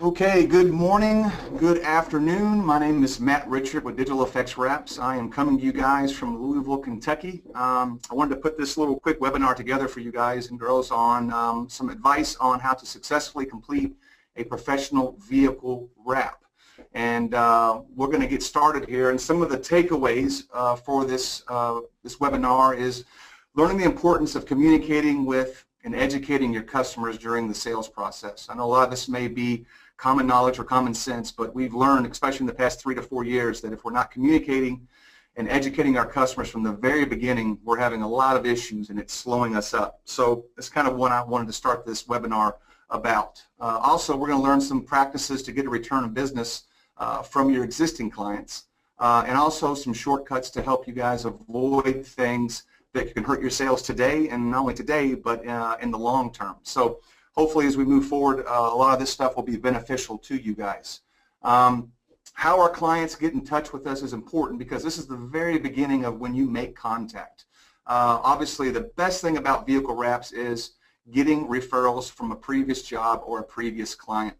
Okay, good morning, good afternoon. My name is Matt Richart with Digital EFX Wraps. I am coming to you guys from Louisville, Kentucky. I wanted to put this little quick webinar together for you guys and girls on some advice on how to successfully complete a professional vehicle wrap. And we're going to get started here. And some of the takeaways for this webinar is learning the importance of communicating with and educating your customers during the sales process. I know a lot of this may be common knowledge or common sense, but we've learned, especially in the past 3 to 4 years, that if we're not communicating and educating our customers from the very beginning, we're having a lot of issues and it's slowing us up. So that's kind of what I wanted to start this webinar about. Also, we're going to learn some practices to get a return of business from your existing clients, and also some shortcuts to help you guys avoid things that can hurt your sales today, and not only today, but in the long term. So hopefully as we move forward, a lot of this stuff will be beneficial to you guys. How our clients get in touch with us is important because this is the very beginning of when you make contact. Obviously, the best thing about vehicle wraps is getting referrals from a previous job or a previous client.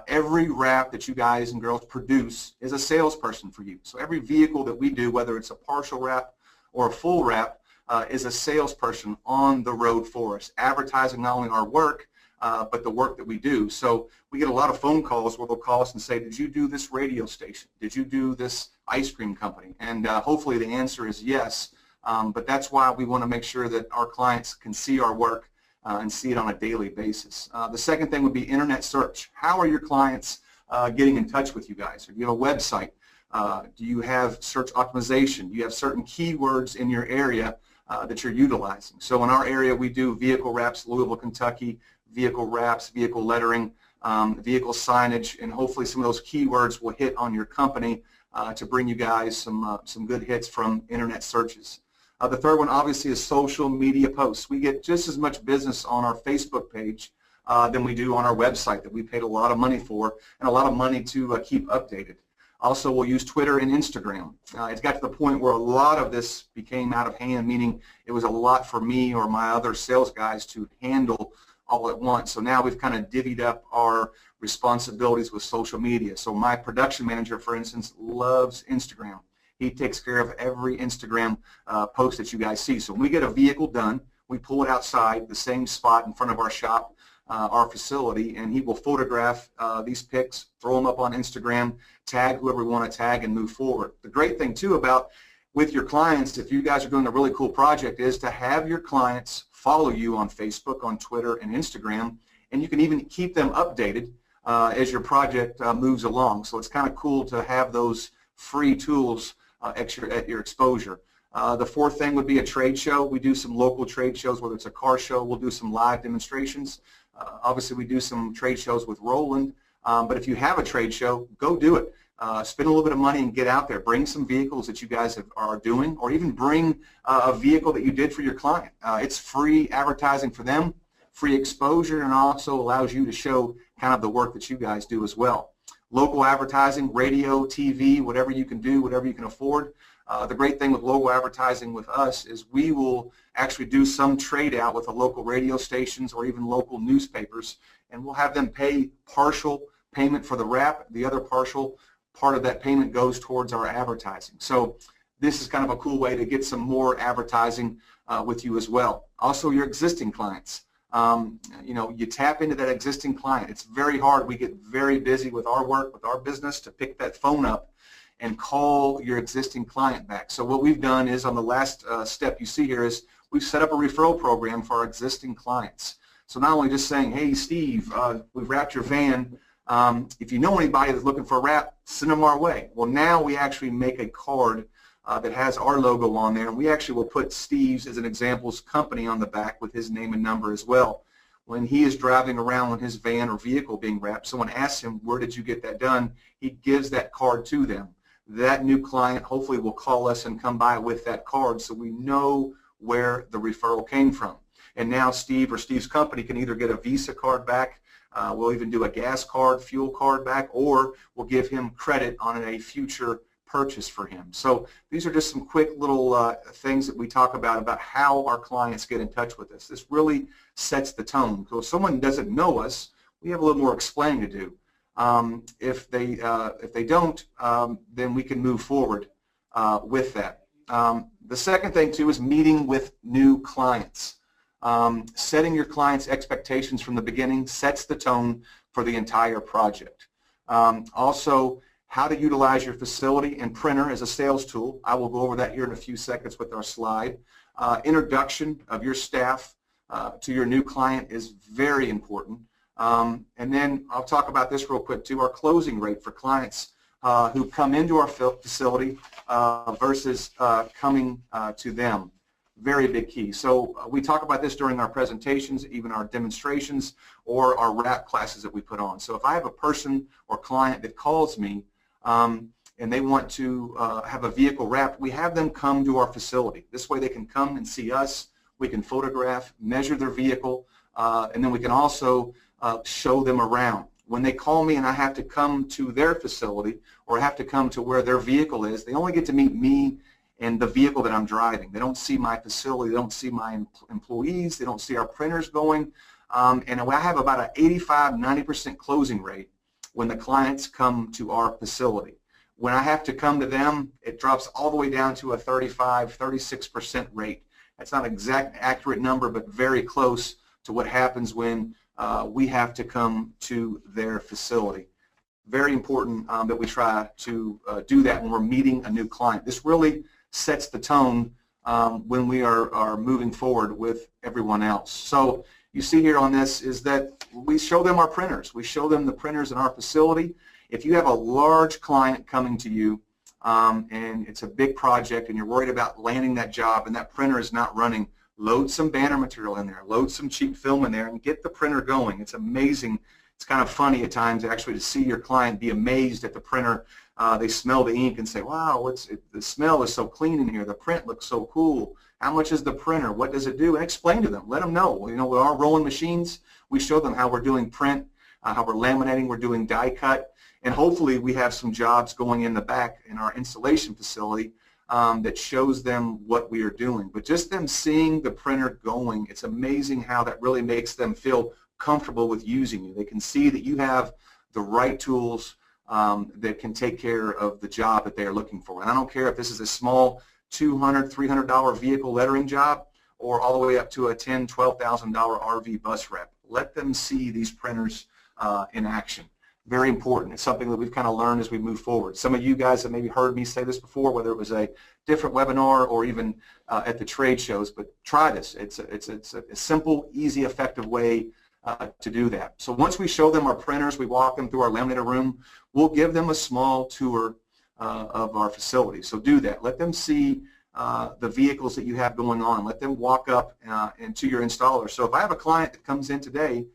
Every wrap that you guys and girls produce is a salesperson for you. So every vehicle that we do, whether it's a partial wrap or a full wrap, is a salesperson on the road for us, advertising not only our work, but the work that we do. So we get a lot of phone calls where they'll call us and say, did you do this radio station? Did you do this ice cream company? And hopefully the answer is yes, but that's why we want to make sure that our clients can see our work and see it on a daily basis. The second thing would be internet search. How are your clients getting in touch with you guys? Do you have a website? Do you have search optimization? Do you have certain keywords in your area that you're utilizing? So in our area, we do vehicle wraps, Louisville, Kentucky, vehicle wraps, vehicle lettering, vehicle signage, and hopefully some of those keywords will hit on your company to bring you guys some good hits from internet searches. The third one obviously is social media posts. We get just as much business on our Facebook page than we do on our website that we paid a lot of money for and a lot of money to keep updated. Also, we'll use Twitter and Instagram. It's got to the point where a lot of this became out of hand, meaning it was a lot for me or my other sales guys to handle all at once. So now we've kind of divvied up our responsibilities with social media. So my production manager, for instance, loves Instagram. He takes care of every Instagram post that you guys see. So when we get a vehicle done, we pull it outside, the same spot in front of our shop, our facility, and he will photograph these pics, throw them up on Instagram, tag whoever we want to tag, and move forward. The great thing too about with your clients, if you guys are doing a really cool project, is to have your clients follow you on Facebook, on Twitter, and Instagram, and you can even keep them updated as your project moves along. So it's kind of cool to have those free tools at your exposure. The fourth thing would be a trade show. We do some local trade shows, whether it's a car show, we'll do some live demonstrations. Obviously, we do some trade shows with Roland, but if you have a trade show, go do it. Spend a little bit of money and get out there. Bring some vehicles that you guys are doing, or even bring a vehicle that you did for your client. It's free advertising for them, free exposure, and also allows you to show kind of the work that you guys do as well. Local advertising, radio, TV, whatever you can do, whatever you can afford. The great thing with local advertising with us is we will actually do some trade out with the local radio stations or even local newspapers, and we'll have them pay partial payment for the wrap. The other partial part of that payment goes towards our advertising. So this is kind of a cool way to get some more advertising with you as well. Also, your existing clients. You know, you tap into that existing client. It's very hard. We get very busy with our work, with our business, to pick that phone up and call your existing client back. So what we've done is, on the last step you see here, is we've set up a referral program for our existing clients. So not only just saying, hey Steve, we've wrapped your van. If you know anybody that's looking for a wrap, send them our way. Well, now we actually make a card that has our logo on there, and we actually will put Steve's, as an example's company on the back with his name and number as well. When he is driving around on his van or vehicle being wrapped, someone asks him, where did you get that done? He gives that card to them. That new client hopefully will call us and come by with that card, so we know where the referral came from. And now Steve or Steve's company can either get a Visa card back, we'll even do a gas card, fuel card back, or we'll give him credit on a future purchase for him. So these are just some quick little things that we talk about how our clients get in touch with us. This really sets the tone. So if someone doesn't know us, we have a little more explaining to do. If they don't, then we can move forward with that. The second thing too is meeting with new clients. Setting your clients' expectations from the beginning sets the tone for the entire project. Also, how to utilize your facility and printer as a sales tool. I will go over that here in a few seconds with our slide. Introduction of your staff to your new client is very important. And then I'll talk about this real quick too, our closing rate for clients who come into our facility versus coming to them. Very big key. So we talk about this during our presentations, even our demonstrations, or our wrap classes that we put on. So if I have a person or client that calls me and they want to have a vehicle wrapped, we have them come to our facility. This way they can come and see us. We can photograph, measure their vehicle, and then we can also show them around. When they call me and I have to come to their facility or have to come to where their vehicle is, they only get to meet me and the vehicle that I'm driving. They don't see my facility, they don't see my employees, they don't see our printers going, and I have about an 85–90% closing rate when the clients come to our facility. When I have to come to them, it drops all the way down to a 35–36% rate. That's not an exact accurate number, but very close to what happens when we have to come to their facility. Very important that we try to do that when we're meeting a new client. This really sets the tone when we are moving forward with everyone else. So you see here on this is that we show them our printers. We show them the printers in our facility. If you have a large client coming to you and it's a big project and you're worried about landing that job and that printer is not running, load some banner material in there, load some cheap film in there, and get the printer going. It's amazing. It's kind of funny at times actually to see your client be amazed at the printer. They smell the ink and say, wow, the smell is so clean in here. The print looks so cool. How much is the printer? What does it do? And explain to them. Let them know. You know, with our rolling machines, we show them how we're doing print, how we're laminating, we're doing die cut, and hopefully we have some jobs going in the back in our installation facility that shows them what we are doing. But just them seeing the printer going, it's amazing how that really makes them feel comfortable with using you. They can see that you have the right tools that can take care of the job that they are looking for. And I don't care if this is a small $200, $300 vehicle lettering job or all the way up to a $10,000, $12,000 RV bus wrap. Let them see these printers in action. Very important. It's something that we've kind of learned as we move forward. Some of you guys have maybe heard me say this before, whether it was a different webinar or even at the trade shows, but try this. It's a simple, easy, effective way to do that. So once we show them our printers, we walk them through our laminator room, we'll give them a small tour of our facility. So do that. Let them see the vehicles that you have going on. Let them walk up into your installer. So if I have a client that comes in today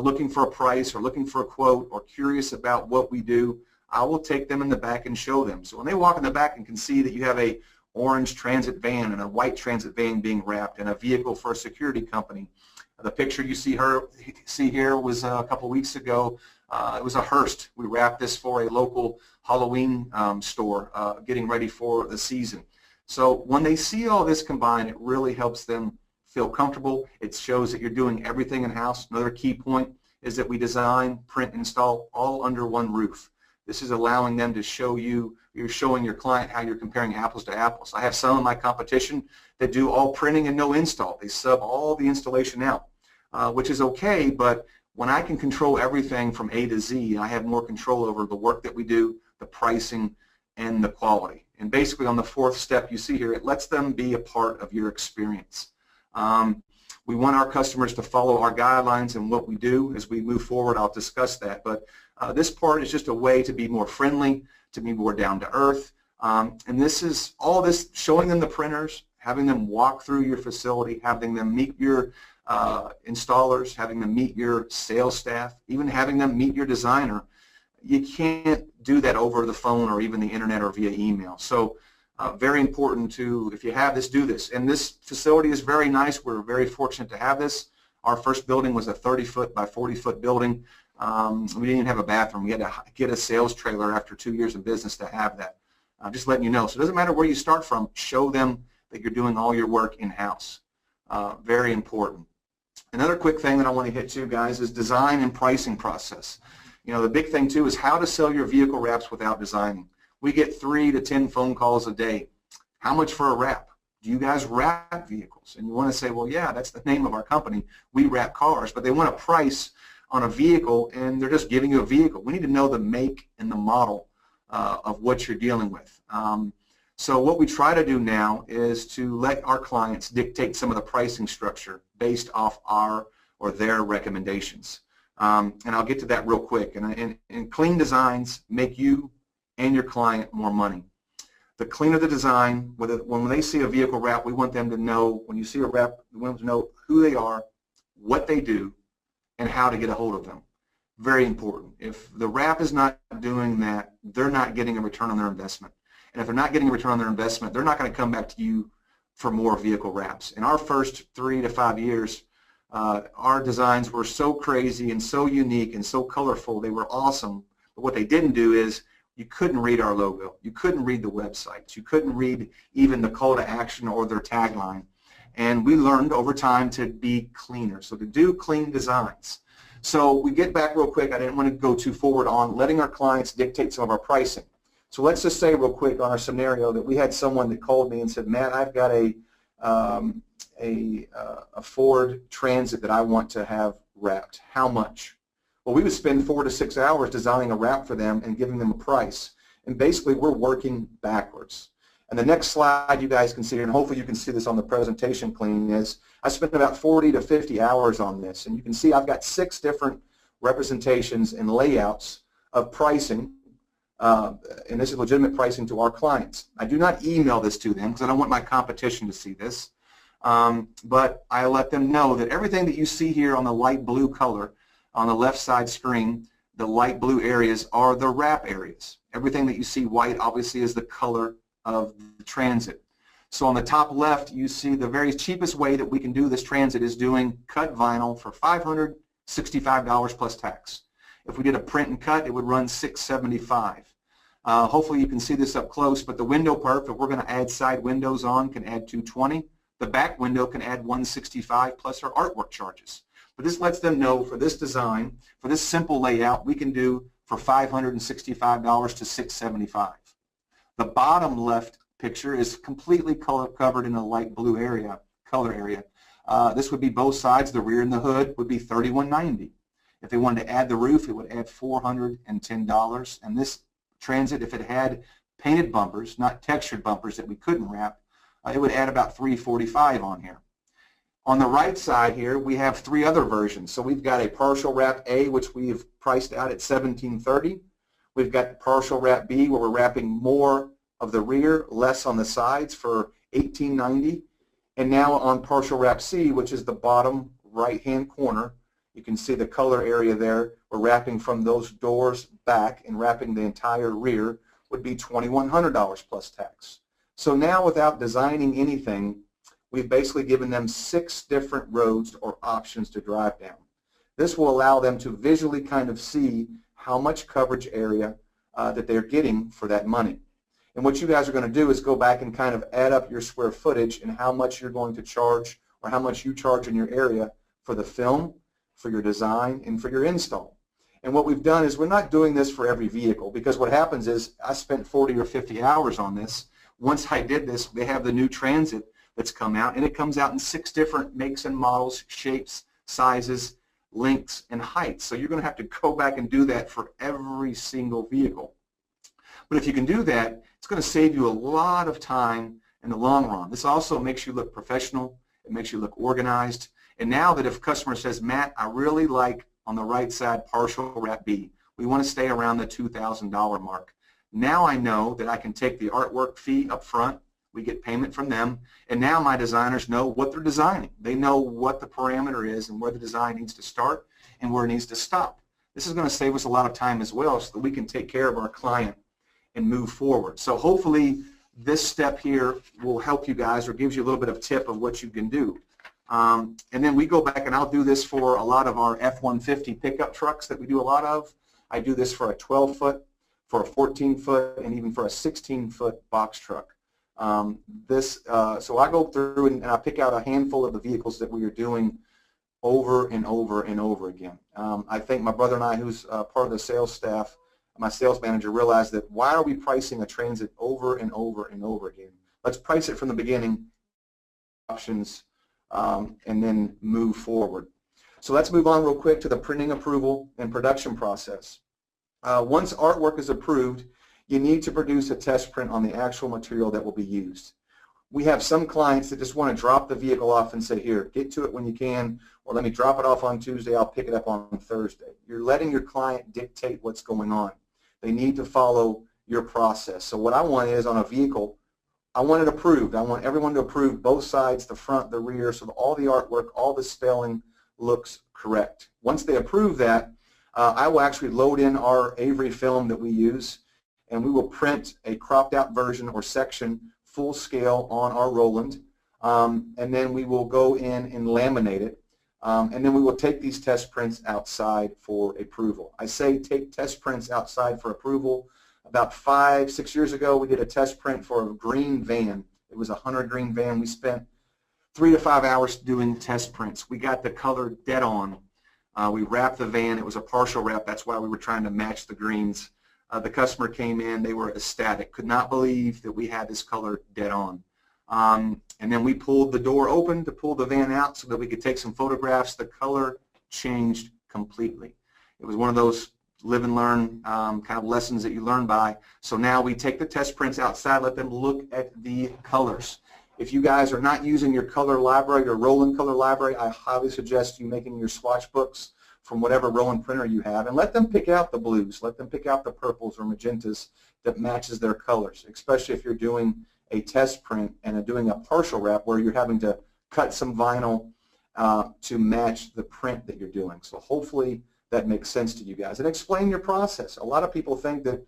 looking for a price or looking for a quote or curious about what we do, I will take them in the back and show them. So when they walk in the back and can see that you have a orange transit van and a white transit van being wrapped and a vehicle for a security company. The picture you see here was a couple weeks ago. It was a Hearst. We wrapped this for a local Halloween store getting ready for the season. So when they see all this combined, it really helps them feel comfortable. It shows that you're doing everything in-house. Another key point is that we design, print, and install all under one roof. This is allowing them to show you, you're showing your client how you're comparing apples to apples. I have some of my competition that do all printing and no install. They sub all the installation out, which is okay, but when I can control everything from A to Z, I have more control over the work that we do, the pricing, and the quality. And basically on the fourth step you see here, it lets them be a part of your experience. We want our customers to follow our guidelines and what we do. As we move forward, I'll discuss that. But this part is just a way to be more friendly, to be more down to earth. And this is all this showing them the printers, having them walk through your facility, having them meet your installers, having them meet your sales staff, even having them meet your designer. You can't do that over the phone or even the internet or via email. So very important to, if you have this, do this. And this facility is very nice. We're very fortunate to have this. Our first building was a 30-foot by 40-foot building. We didn't even have a bathroom. We had to get a sales trailer after 2 years of business to have that. Just letting you know. So it doesn't matter where you start from. Show them that you're doing all your work in-house. Very important. Another quick thing that I want to hit to, guys, is design and pricing process. You know, the big thing too is how to sell your vehicle wraps without designing. We get 3 to 10 phone calls a day. How much for a wrap? Do you guys wrap vehicles? And you want to say, well, yeah, that's the name of our company. We wrap cars. But they want a price on a vehicle, and they're just giving you a vehicle. We need to know the make and the model of what you're dealing with. So what we try to do now is to let our clients dictate some of the pricing structure based off our or their recommendations. And I'll get to that real quick. And clean designs make you and your client more money. The cleaner the design, when they see a vehicle wrap, we want them to know, when you see a wrap, we want them to know who they are, what they do, and how to get a hold of them. Very important. If the wrap is not doing that, they're not getting a return on their investment. And if they're not getting a return on their investment, they're not going to come back to you for more vehicle wraps. In our first 3 to 5 years, our designs were so crazy and so unique and so colorful. They were awesome. But what they didn't do is you couldn't read our logo. You couldn't read the websites. You couldn't read even the call to action or their tagline. And we learned over time to be cleaner, so to do clean designs. So we get back real quick. I didn't want to go too forward on letting our clients dictate some of our pricing. So let's just say real quick on our scenario that we had someone that called me and said, Matt, I've got a Ford Transit that I want to have wrapped. How much? Well, we would spend 4 to 6 hours designing a wrap for them and giving them a price. And basically, we're working backwards. And the next slide you guys can see, and hopefully you can see this on the presentation clean, is I spent about 40 to 50 hours on this. And you can see I've got 6 different representations and layouts of pricing. And this is legitimate pricing to our clients. I do not email this to them because I don't want my competition to see this. But I let them know that everything that you see here on the light blue color on the left side screen, the light blue areas are the wrap areas. Everything that you see white obviously is the color of the Transit. So on the top left, you see the very cheapest way that we can do this Transit is doing cut vinyl for $565 plus tax. If we did a print and cut, it would run $675. Hopefully you can see this up close, but the window part, if we're going to add side windows on, can add $220. The back window can add $165 plus our artwork charges. But this lets them know for this design, for this simple layout, we can do for $565 to $675. The bottom left picture is completely covered in a light blue area, color area. This would be both sides. The rear and the hood would be $31.90. If they wanted to add the roof, it would add $410. And this Transit, if it had painted bumpers, not textured bumpers that we couldn't wrap, it would add about $345 on here. On the right side here, we have 3 other versions. So we've got a partial wrap A, which we've priced out at $1730. We've got partial wrap B, where we're wrapping more of the rear, less on the sides, for $1890. And now on partial wrap C, which is the bottom right-hand corner, you can see the color area there. We're wrapping from those doors back and wrapping the entire rear would be $2,100 plus tax. So now, without designing anything, we've basically given them 6 different roads or options to drive down. This will allow them to visually kind of see how much coverage area that they're getting for that money. And what you guys are going to do is go back and kind of add up your square footage and how much you're going to charge, or how much you charge in your area for the film, for your design, and for your install. And what we've done is we're not doing this for every vehicle, because what happens is I spent 40 or 50 hours on this. Once I did this, they have the new Transit that's come out, and it comes out in 6 different makes and models, shapes, sizes, lengths, and heights. So you're going to have to go back and do that for every single vehicle. But if you can do that, it's going to save you a lot of time in the long run. This also makes you look professional. It makes you look organized. And now that if a customer says, Matt, I really like on the right side partial wrap B, we want to stay around the $2,000 mark. Now I know that I can take the artwork fee up front. We get payment from them, and now my designers know what they're designing. They know what the parameter is and where the design needs to start and where it needs to stop. This is going to save us a lot of time as well, so that we can take care of our client and move forward. So hopefully this step here will help you guys, or gives you a little bit of tip of what you can do. And then we go back, and I'll do this for a lot of our F-150 pickup trucks that we do a lot of. I do this for a 12-foot, for a 14-foot, and even for a 16-foot box truck. So I go through and I pick out a handful of the vehicles that we are doing over and over and over again. I think my brother and I, who's part of the sales staff, my sales manager, realized that why are we pricing a transit over and over and over again? Let's price it from the beginning, options, and then move forward. So let's move on real quick to the printing approval and production process. Once artwork is approved, you need to produce a test print on the actual material that will be used. We have some clients that just want to drop the vehicle off and say, here, get to it when you can, or let me drop it off on Tuesday, I'll pick it up on Thursday. You're letting your client dictate what's going on. They need to follow your process. So what I want is on a vehicle, I want it approved. I want everyone to approve both sides, the front, the rear, so that all the artwork, all the spelling looks correct. Once they approve that, I will actually load in our Avery film that we use, and we will print a cropped out version or section full scale on our Roland, and then we will go in and laminate it, and then we will take these test prints outside for approval. I say take test prints outside for approval. About 5-6 years ago, we did a test print for a green van. It was a Hunter green van. We spent 3 to 5 hours doing test prints. We got the color dead on. We wrapped the van. It was a partial wrap. That's why we were trying to match the greens. The customer came in. They were ecstatic. Could not believe that we had this color dead on. And then we pulled the door open to pull the van out so that we could take some photographs. The color changed completely. It was one of those live and learn kind of lessons that you learn by. So now we take the test prints outside, let them look at the colors. If you guys are not using your color library, your Roland color library, I highly suggest you making your swatch books from whatever Roland printer you have, and let them pick out the blues, let them pick out the purples or magentas that matches their colors, especially if you're doing a test print and doing a partial wrap where you're having to cut some vinyl to match the print that you're doing. So hopefully that makes sense to you guys. And explain your process. A lot of people think that,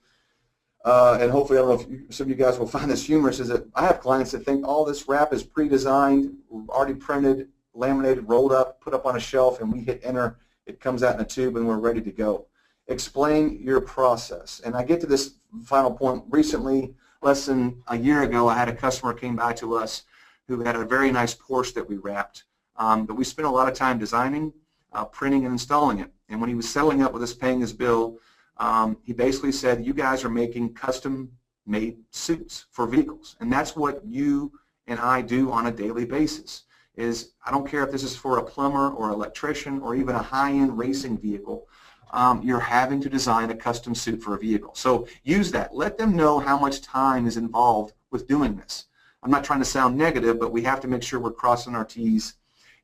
and hopefully I don't know if some of you guys will find this humorous, is that I have clients that think all this wrap is pre-designed, already printed, laminated, rolled up, put up on a shelf, and we hit enter, it comes out in a tube, and we're ready to go. Explain your process. And I get to this final point. Recently, less than a year ago, I had a customer came by to us who had a very nice Porsche that we wrapped, but we spent a lot of time designing, printing, and installing it. And when he was settling up with us paying his bill, he basically said, you guys are making custom-made suits for vehicles. And that's what you and I do on a daily basis. Is I don't care if this is for a plumber or electrician or even a high-end racing vehicle, you're having to design a custom suit for a vehicle. So use that. Let them know how much time is involved with doing this. I'm not trying to sound negative, but we have to make sure we're crossing our T's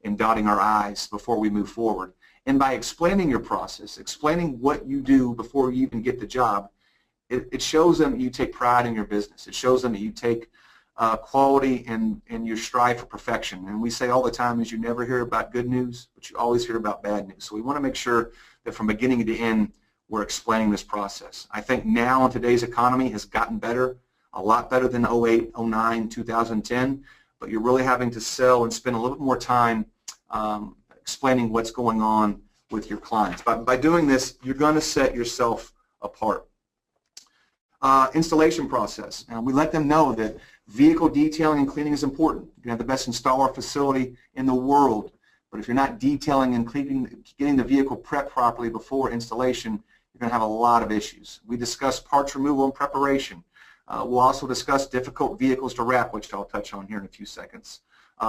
and dotting our I's before we move forward. And by explaining your process, explaining what you do before you even get the job, it shows them that you take pride in your business. It shows them that you take quality and you strive for perfection. And we say all the time is you never hear about good news, but you always hear about bad news. So we want to make sure that from beginning to end we're explaining this process. I think now in today's economy has gotten better, a lot better than 08, 09, 2010, but you're really having to sell and spend a little bit more time explaining what's going on with your clients. But by doing this, you're going to set yourself apart. Installation process. We let them know that vehicle detailing and cleaning is important. You can have the best installer facility in the world, but if you're not detailing and cleaning, getting the vehicle prepped properly before installation, you're going to have a lot of issues. We discuss parts removal and preparation. We'll also discuss difficult vehicles to wrap, which I'll touch on here in a few seconds.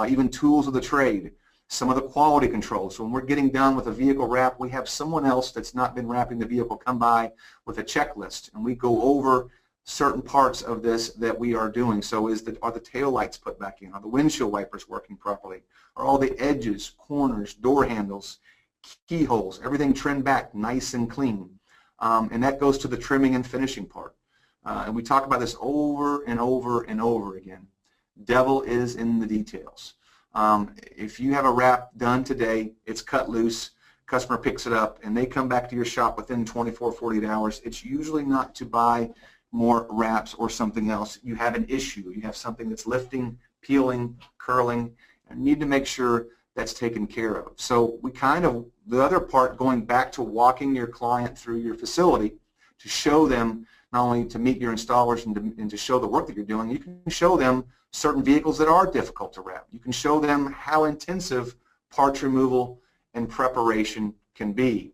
Even tools of the trade. Some of the quality control. So when we're getting done with a vehicle wrap, we have someone else that's not been wrapping the vehicle come by with a checklist, and we go over certain parts of this that we are doing. So are the tail lights put back in? Are the windshield wipers working properly? Are all the edges, corners, door handles, keyholes, everything trimmed back nice and clean? And that goes to the trimming and finishing part. And we talk about this over and over and over again. Devil is in the details. If you have a wrap done today, it's cut loose, customer picks it up, and they come back to your shop within 24, 48 hours, it's usually not to buy more wraps or something else. You have an issue. You have something that's lifting, peeling, curling, and you need to make sure that's taken care of. So we kind of, the other part, going back to walking your client through your facility to show them, not only to meet your installers and to show the work that you're doing, you can show them certain vehicles that are difficult to wrap. You can show them how intensive parts removal and preparation can be.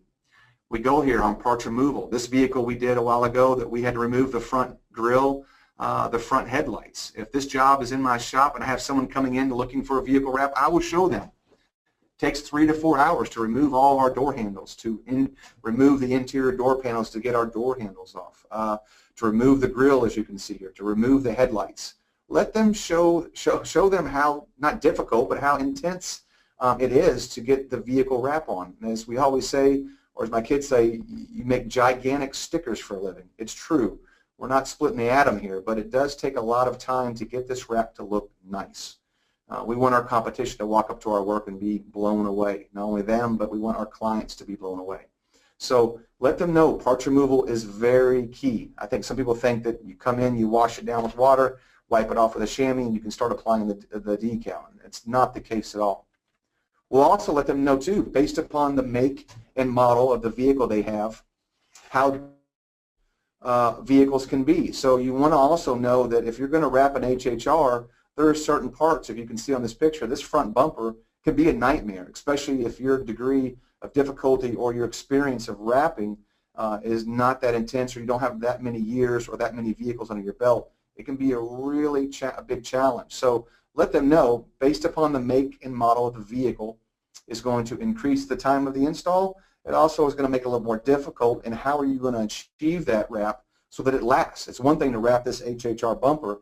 We go here on parts removal. This vehicle we did a while ago that we had to remove the front grille, the front headlights. If this job is in my shop and I have someone coming in looking for a vehicle wrap, I will show them. It takes 3 to 4 hours to remove all our door handles, to remove the interior door panels to get our door handles off, to remove the grille, as you can see here, to remove the headlights. Let them show them how, not difficult, but how intense it is to get the vehicle wrap on. And as we always say, or as my kids say, you make gigantic stickers for a living. It's true. We're not splitting the atom here, but it does take a lot of time to get this wrap to look nice. We want our competition to walk up to our work and be blown away. Not only them, but we want our clients to be blown away. So let them know parts removal is very key. I think some people think that you come in, you wash it down with water, wipe it off with a chamois, and you can start applying the decal. It's not the case at all. We'll also let them know, too, based upon the make and model of the vehicle they have, how vehicles can be. So you want to also know that if you're going to wrap an HHR, there are certain parts, if you can see on this picture, this front bumper can be a nightmare, especially if your degree of difficulty or your experience of wrapping is not that intense, or you don't have that many years or that many vehicles under your belt. It can be a really big challenge. So let them know, based upon the make and model of the vehicle, is going to increase the time of the install. It also is going to make it a little more difficult, and how are you going to achieve that wrap so that it lasts? It's one thing to wrap this HHR bumper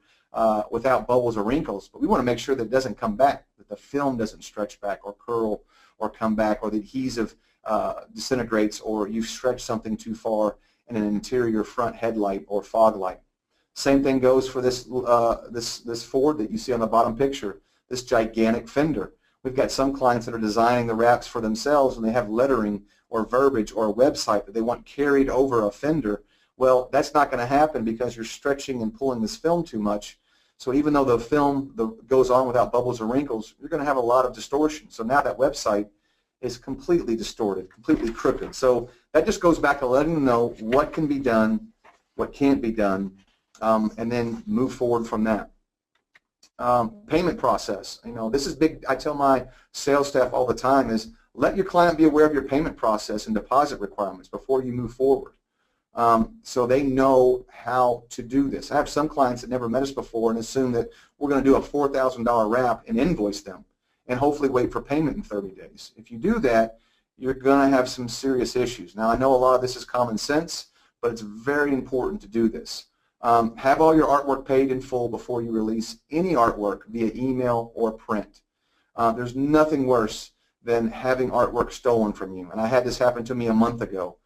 without bubbles or wrinkles, but we want to make sure that it doesn't come back, that the film doesn't stretch back or curl or come back, or the adhesive disintegrates, or you stretch something too far in an interior front headlight or fog light. Same thing goes for this this Ford that you see on the bottom picture, this gigantic fender. We've got some clients that are designing the wraps for themselves, and they have lettering or verbiage or a website that they want carried over a fender. Well, that's not going to happen because you're stretching and pulling this film too much. So even though the film goes on without bubbles or wrinkles, you're going to have a lot of distortion. So now that website is completely distorted, completely crooked. So that just goes back to letting them know what can be done, what can't be done, and then move forward from that. Payment process. You know, this is big. I tell my sales staff all the time is let your client be aware of your payment process and deposit requirements before you move forward, so they know how to do this. I have some clients that never met us before and assume that we're going to do a $4,000 wrap and invoice them and hopefully wait for payment in 30 days. If you do that, you're going to have some serious issues. Now, I know a lot of this is common sense, but it's very important to do this. Have all your artwork paid in full before you release any artwork via email or print. There's nothing worse than having artwork stolen from you. And I had this happen to me a month ago.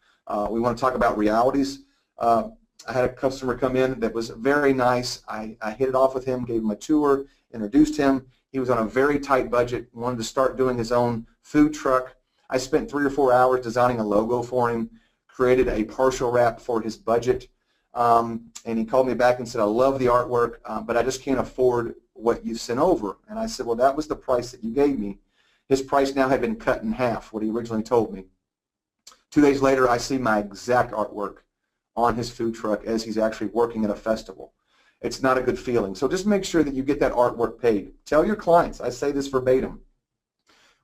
We want to talk about realities. I had a customer come in that was very nice. I hit it off with him, gave him a tour, introduced him. He was on a very tight budget, wanted to start doing his own food truck. I spent 3 or 4 hours designing a logo for him, created a partial wrap for his budget. And he called me back and said, I love the artwork, but I just can't afford what you sent over. And I said, well, that was the price that you gave me. His price now had been cut in half, what he originally told me. 2 days later, I see my exact artwork on his food truck as he's actually working at a festival. It's not a good feeling. So just make sure that you get that artwork paid. Tell your clients, I say this verbatim,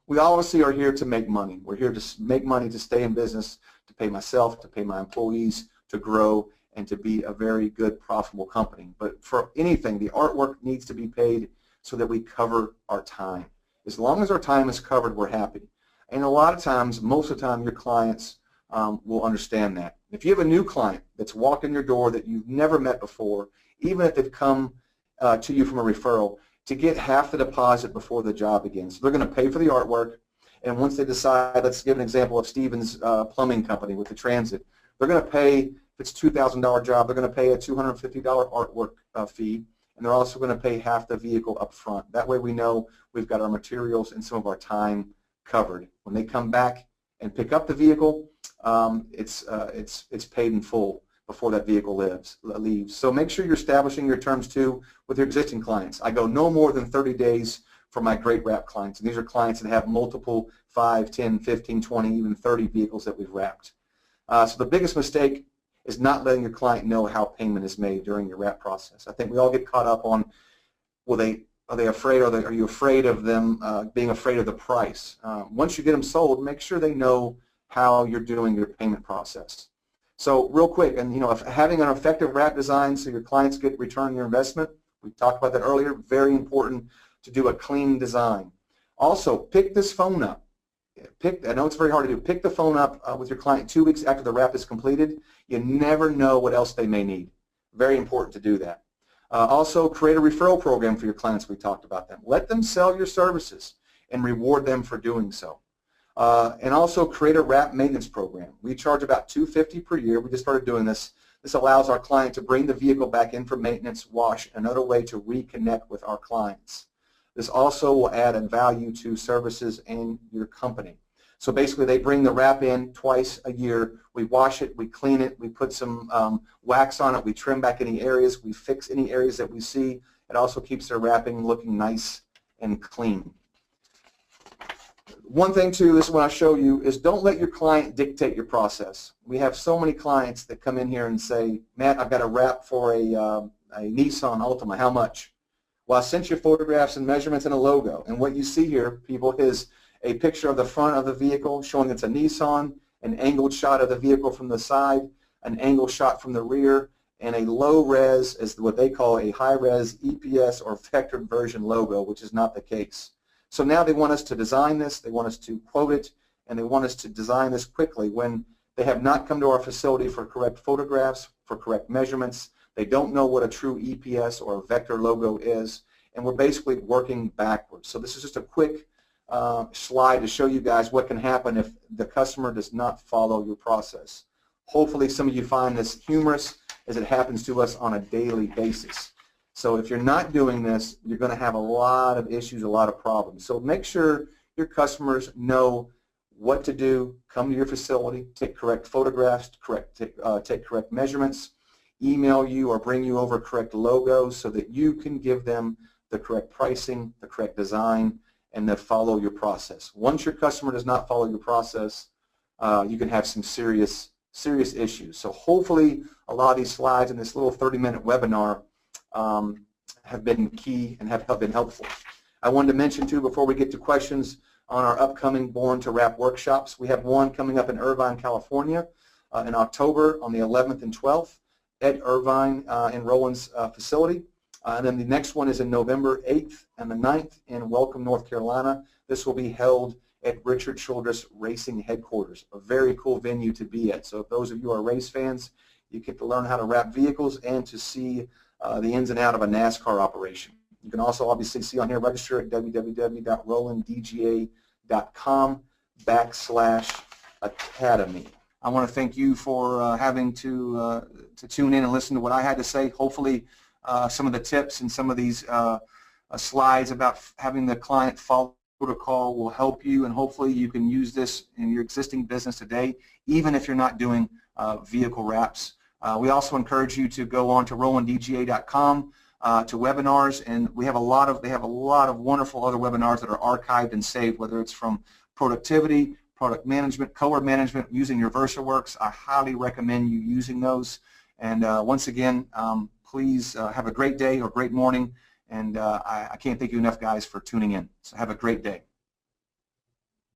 we obviously are here to make money. We're here to make money to stay in business, to pay myself, to pay my employees, to grow, and to be a very good, profitable company. But for anything, the artwork needs to be paid so that we cover our time. As long as our time is covered, we're happy. And a lot of times, most of the time, your clients will understand that. If you have a new client that's walked in your door that you've never met before, even if they've come to you from a referral, to get half the deposit before the job begins. So they're going to pay for the artwork, and once they decide, let's give an example of Stevens Plumbing Company with the transit, they're going to pay, if it's a $2,000 job, they're going to pay a $250 artwork fee, and they're also going to pay half the vehicle up front. That way we know we've got our materials and some of our time covered. When they come back and pick up the vehicle, it's paid in full before that vehicle leaves. So make sure you're establishing your terms too with your existing clients. I go no more than 30 days for my great wrap clients, and these are clients that have multiple 5, 10, 15, 20, even 30 vehicles that we've wrapped. So the biggest mistake is not letting your client know how payment is made during your wrap process. I think we all get caught up on, will they Are they afraid, or are you afraid of them being afraid of the price? Once you get them sold, make sure they know how you're doing your payment process. So real quick, and if having an effective wrap design so your clients get return your investment, we talked about that earlier, very important to do a clean design. Also, pick this phone up. I know it's very hard to do. Pick the phone up with your client 2 weeks after the wrap is completed. You never know what else they may need. Very important to do that. Also, create a referral program for your clients. We talked about them. Let them sell your services and reward them for doing so. And also create a wrap maintenance program. We charge about $250 per year. We just started doing this. This allows our client to bring the vehicle back in for maintenance, wash, another way to reconnect with our clients. This also will add a value to services and your company. So basically they bring the wrap in twice a year. We wash it, we clean it, we put some wax on it, we trim back any areas, we fix any areas that we see. It also keeps their wrapping looking nice and clean. One thing too, this is what I show you, is don't let your client dictate your process. We have so many clients that come in here and say, Matt, I've got a wrap for a Nissan Altima, how much? Well, I sent you photographs and measurements and a logo, and what you see here, people, is a picture of the front of the vehicle showing it's a Nissan, an angled shot of the vehicle from the side, an angled shot from the rear, and a low-res, is what they call a high-res EPS or vectored version logo, which is not the case. So now they want us to design this, they want us to quote it, and they want us to design this quickly when they have not come to our facility for correct photographs, for correct measurements. They don't know what a true EPS or a vector logo is, and we're basically working backwards. So this is just a quick slide to show you guys what can happen if the customer does not follow your process. Hopefully some of you find this humorous, as it happens to us on a daily basis. So if you're not doing this, you're going to have a lot of issues, a lot of problems. So make sure your customers know what to do, come to your facility, take correct photographs, take correct measurements, email you or bring you over correct logos so that you can give them the correct pricing, the correct design, and then follow your process. Once your customer does not follow your process, you can have some serious issues. So hopefully a lot of these slides in this little 30-minute webinar have been key and have been helpful. I wanted to mention too, before we get to questions, on our upcoming Born to Wrap workshops. We have one coming up in Irvine, California in October on the 11th and 12th at Irvine in Roland's facility. And then the next one is in November 8th and the 9th in Welcome, North Carolina. This will be held at Richard Childress Racing Headquarters, a very cool venue to be at. So if those of you who are race fans, you get to learn how to wrap vehicles and to see the ins and out of a NASCAR operation. You can also obviously see on here, register at www.rolanddga.com/academy. I want to thank you for having to tune in and listen to what I had to say. Hopefully some of the tips and some of these slides about having the client follow protocol will help you, and hopefully you can use this in your existing business today, even if you're not doing vehicle wraps. We also encourage you to go on to rolanddga.com to webinars, and they have a lot of wonderful other webinars that are archived and saved, whether it's from productivity, product management, color management, using your VersaWorks. I highly recommend you using those. And once again, please have a great day or great morning, and I can't thank you enough, guys, for tuning in. So have a great day.